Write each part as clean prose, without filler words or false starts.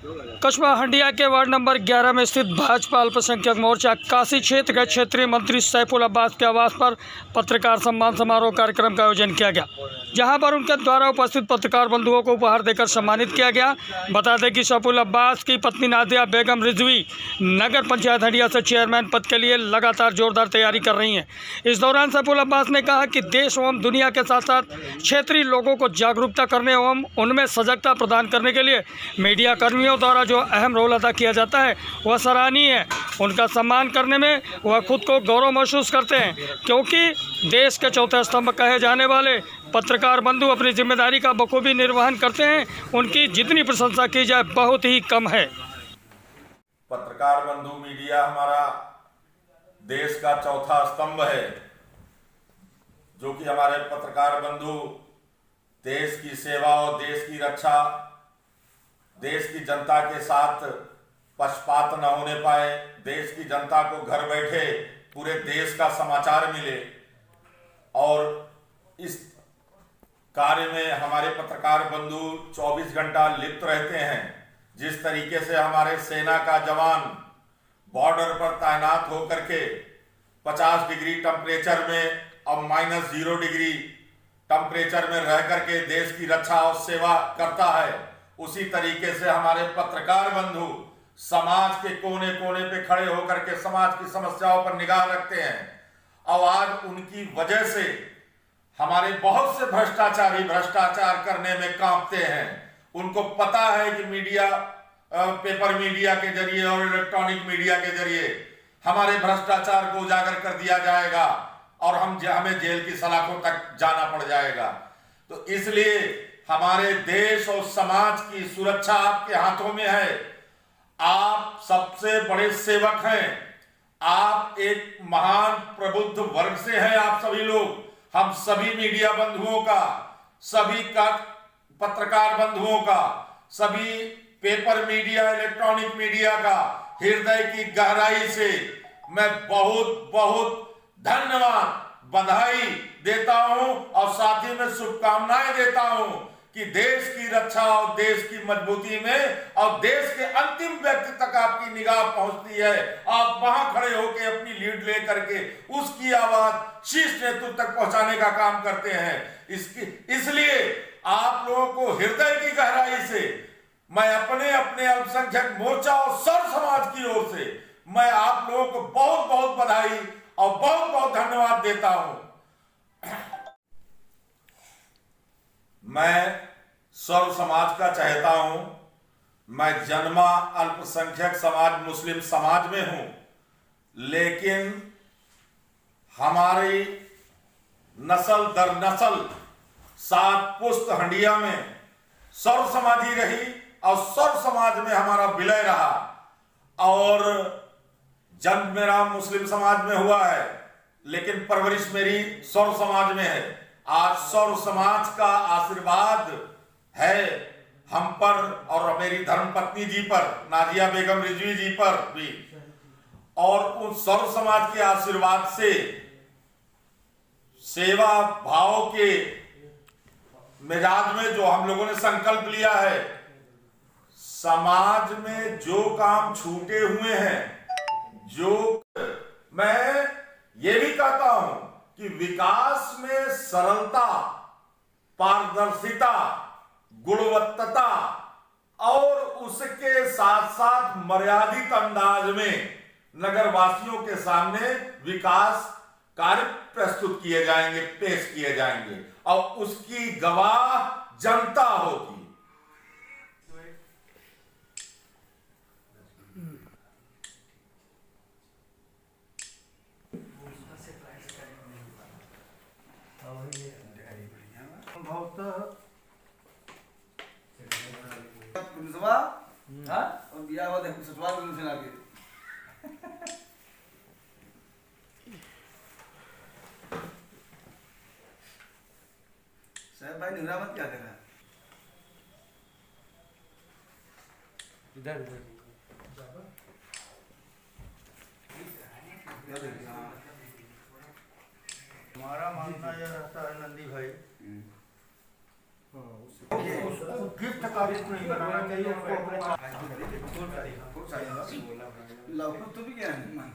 कस्बा हंडिया के ward number 11 में स्थित भाजपा अल्पसंख्यक मोर्चा काशी क्षेत्र के क्षेत्रीय मंत्री सैफुल अब्बास के आवास पर पत्रकार सम्मान समारोह कार्यक्रम का आयोजन किया गया, जहां पर उनके द्वारा उपस्थित पत्रकार बंधुओं को उपहार देकर सम्मानित किया गया। बता दें कि सैफुल अब्बास की पत्नी नादिया बेगम रिजवी नगर पंचायत हंडिया से चेयरमैन पद के लिए लगातार जोरदार तैयारी कर रही हैं। इस दौरान सैफुल अब्बास ने कहा कि देश एवं दुनिया के साथ साथ क्षेत्रीय लोगों को जागरूकता करने एवं उनमें सजगता प्रदान करने के लिए मीडिया कर्मियों द्वारा जो अहम रोल अदा किया जाता है वह सराहनीय है। उनका सम्मान करने में वह खुद को गौरव महसूस करते हैं, क्योंकि देश के चौथे स्तंभ कहे जाने वाले पत्रकार बंधु अपनी जिम्मेदारी का बखूबी निर्वहन करते हैं। उनकी जितनी प्रशंसा की जाए बहुत ही कम है। पत्रकार बंधु मीडिया हमारा देश का चौथा स्तंभ है, जो कि हमारे पत्रकार बंधु देश की सेवा और देश की रक्षा, देश की जनता के साथ पक्षपात न होने पाए, देश की जनता को घर बैठे पूरे देश का समाचार मिले। और इस कार्य में हमारे पत्रकार बंधु 24 घंटा लिप्त रहते हैं। जिस तरीके से हमारे सेना का जवान बॉर्डर पर तैनात होकर के 50 डिग्री टेम्परेचर में और -0 डिग्री टेम्परेचर में रह करके देश की रक्षा और सेवा करता है, उसी तरीके से हमारे पत्रकार बंधु समाज के कोने कोने पे खड़े होकर के समाज की समस्याओं पर निगाह रखते हैं। और आज उनकी वजह से हमारे बहुत से भ्रष्टाचारी भ्रष्टाचार करने में कांपते हैं। उनको पता है कि मीडिया, पेपर मीडिया के जरिए और इलेक्ट्रॉनिक मीडिया के जरिए हमारे भ्रष्टाचार को उजागर कर दिया जाएगा और हमें जेल की सलाखों तक जाना पड़ जाएगा। तो इसलिए हमारे देश और समाज की सुरक्षा आपके हाथों में है। आप सबसे बड़े सेवक हैं। आप एक महान प्रबुद्ध वर्ग से हैं। आप सभी लोग, हम सभी मीडिया बंधुओं का, सभी का पत्रकार बंधुओं का, सभी पेपर मीडिया, इलेक्ट्रॉनिक मीडिया का हृदय की गहराई से मैं बहुत बहुत धन्यवाद, बधाई देता हूं और साथ ही में शुभकामनाएं देता हूं कि देश की रक्षा और देश की मजबूती में और देश के अंतिम व्यक्ति तक आपकी निगाह पहुंचती है। आप वहां खड़े होकर अपनी लीड लेकर के उसकी आवाज शीर्ष नेतृत्व तक पहुंचाने का काम करते हैं। इसलिए आप लोगों को हृदय की गहराई से मैं अपने अल्पसंख्यक मोर्चा और सर्व समाज की ओर से मैं आप लोगों को बहुत बहुत बधाई और बहुत बहुत धन्यवाद देता हूं। मैं सर्व समाज का चाहता हूं। मैं जन्मा अल्पसंख्यक समाज मुस्लिम समाज में हूं, लेकिन हमारी नस्ल दर नस्ल 7 पुश्त हंडिया में सर्व समाजी रही और सर्व समाज में हमारा विलय रहा। और जन्म मेरा मुस्लिम समाज में हुआ है, लेकिन परवरिश मेरी सर्व समाज में है। आज सर्व समाज का आशीर्वाद है हम पर और मेरी धर्मपत्नी जी पर, नादिया बेगम रिजवी जी पर भी। और उन सर्व समाज के आशीर्वाद से सेवा भाव के मिजाज में जो हम लोगों ने संकल्प लिया है, समाज में जो काम छूटे हुए हैं, जो मैं ये भी कहता हूं कि विकास में सरलता, पारदर्शिता, गुणवत्ता और उसके साथ साथ मर्यादित अंदाज में नगरवासियों के सामने विकास कार्य प्रस्तुत किए जाएंगे, पेश किए जाएंगे और उसकी गवाह जनता होगी। और बिया हुआ देखो ससुराल में से लाके साहब भाई निगरान मत क्या कर रहा है इधर हमारा मानना यह रहता है नंदी भाई गिफ्ट का भी नहीं बनाना चाहिए उसको अपने लाओ तू भी क्या है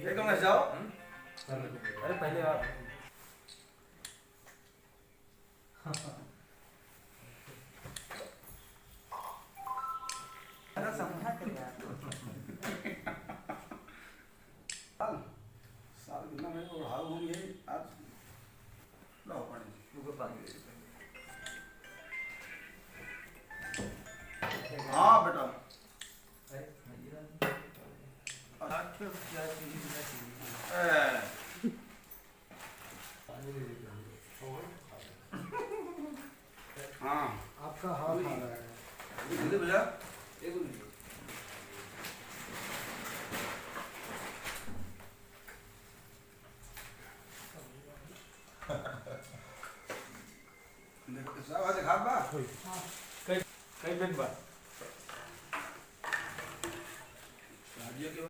एकदम ऐसे जाओ अरे पहले आप साल कितना मैं उड़ाऊ हूँ ये आज लाओ पानी रुको पानी हाँ बेटा हाँ आपका हाल है जल्दी भैया एक मिनट देखो साहब आज खाब बा कई दिन बाद